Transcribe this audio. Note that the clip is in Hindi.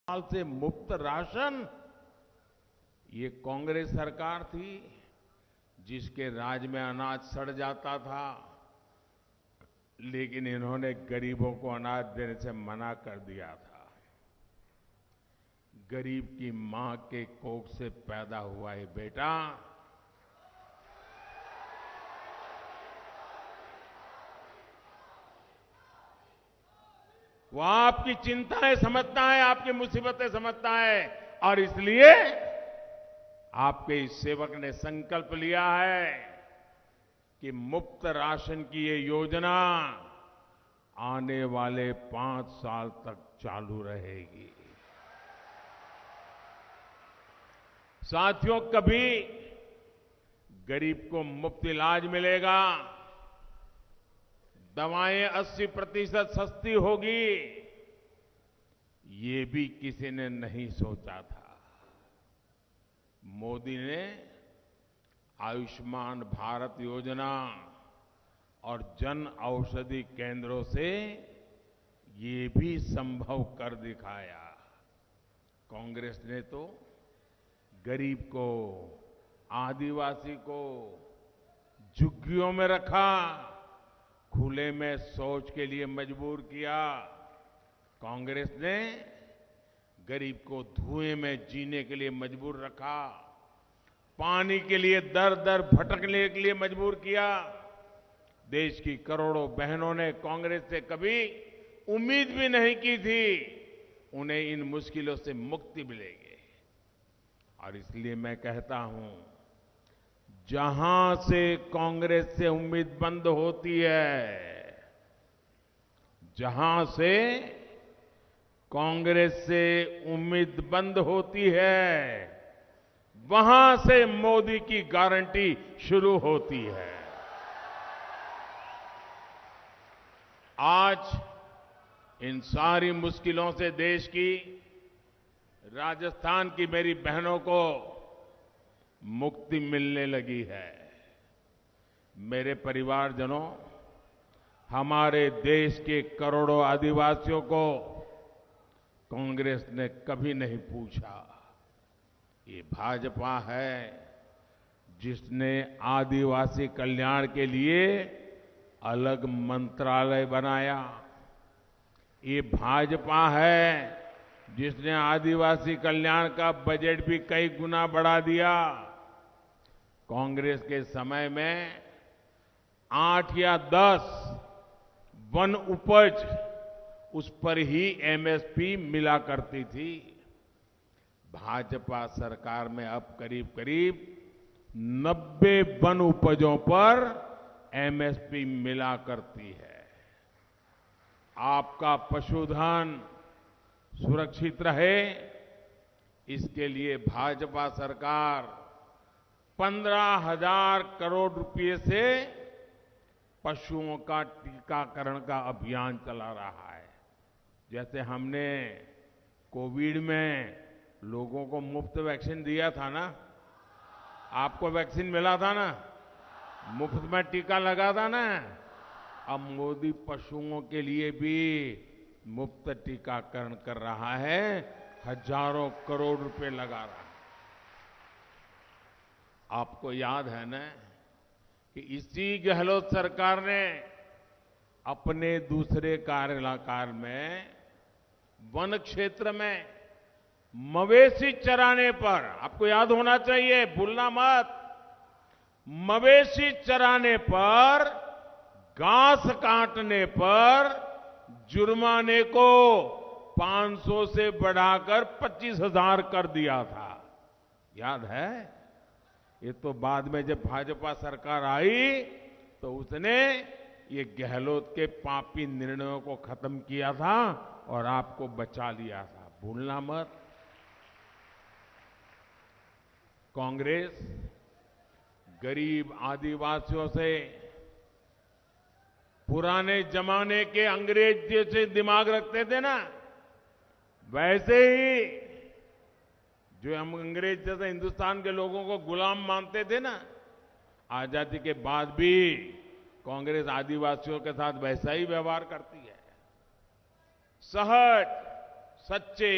साल से मुफ्त राशन, ये कांग्रेस सरकार थी जिसके राज में अनाज सड़ जाता था, लेकिन इन्होंने गरीबों को अनाज देने से मना कर दिया था। गरीब की मां के कोख से पैदा हुआ ये बेटा वो आपकी चिंताएं समझता है, आपकी मुसीबतें समझता है, और इसलिए आपके इस सेवक ने संकल्प लिया है कि मुफ्त राशन की ये योजना आने वाले 5 साल तक चालू रहेगी। साथियों, कभी गरीब को मुफ्त इलाज मिलेगा, दवाएं 80% सस्ती होगी, ये भी किसी ने नहीं सोचा था। मोदी ने आयुष्मान भारत योजना और जन औषधि केंद्रों से ये भी संभव कर दिखाया। कांग्रेस ने तो गरीब को, आदिवासी को झुग्गियों में रखा, खुले में शौच के लिए मजबूर किया। कांग्रेस ने गरीब को धुएं में जीने के लिए मजबूर रखा, पानी के लिए दर दर भटकने के लिए मजबूर किया। देश की करोड़ों बहनों ने कांग्रेस से कभी उम्मीद भी नहीं की थी उन्हें इन मुश्किलों से मुक्ति मिलेगी। और इसलिए मैं कहता हूं, जहां से कांग्रेस से उम्मीद बंद होती है, जहां से कांग्रेस से उम्मीद बंद होती है, वहां से मोदी की गारंटी शुरू होती है। आज इन सारी मुश्किलों से देश की, राजस्थान की मेरी बहनों को मुक्ति मिलने लगी है। मेरे परिवारजनों, हमारे देश के करोड़ों आदिवासियों को कांग्रेस ने कभी नहीं पूछा। ये भाजपा है जिसने आदिवासी कल्याण के लिए अलग मंत्रालय बनाया। ये भाजपा है जिसने आदिवासी कल्याण का बजट भी कई गुना बढ़ा दिया। कांग्रेस के समय में 8 या 10 वन उपज, उस पर ही एमएसपी मिला करती थी। भाजपा सरकार में अब करीब करीब 90 वन उपजों पर एमएसपी मिला करती है। आपका पशुधन सुरक्षित रहे, इसके लिए भाजपा सरकार 15,000 करोड़ रुपए से पशुओं का टीकाकरण का अभियान चला रहा है। जैसे हमने कोविड में लोगों को मुफ्त वैक्सीन दिया था ना, आपको वैक्सीन मिला था ना, मुफ्त में टीका लगा था ना, अब मोदी पशुओं के लिए भी मुफ्त टीकाकरण कर रहा है, हजारों करोड़ रुपए लगा रहा है। आपको याद है ना कि इसी गहलोत सरकार ने अपने दूसरे कार्यकाल में वन क्षेत्र में मवेशी चराने पर, आपको याद होना चाहिए, भूलना मत, मवेशी चराने पर, घास काटने पर जुर्माने को 500 से बढ़ाकर 25,000 कर दिया था। याद है? ये तो बाद में जब भाजपा सरकार आई तो उसने ये गहलोत के पापी निर्णयों को खत्म किया था और आपको बचा लिया था। भूलना मत। कांग्रेस गरीब आदिवासियों से, पुराने जमाने के अंग्रेज जैसे दिमाग रखते थे ना, वैसे ही जो हम अंग्रेज जैसे हिंदुस्तान के लोगों को गुलाम मानते थे ना, आजादी के बाद भी कांग्रेस आदिवासियों के साथ वैसा ही व्यवहार करती है। सहज, सच्चे,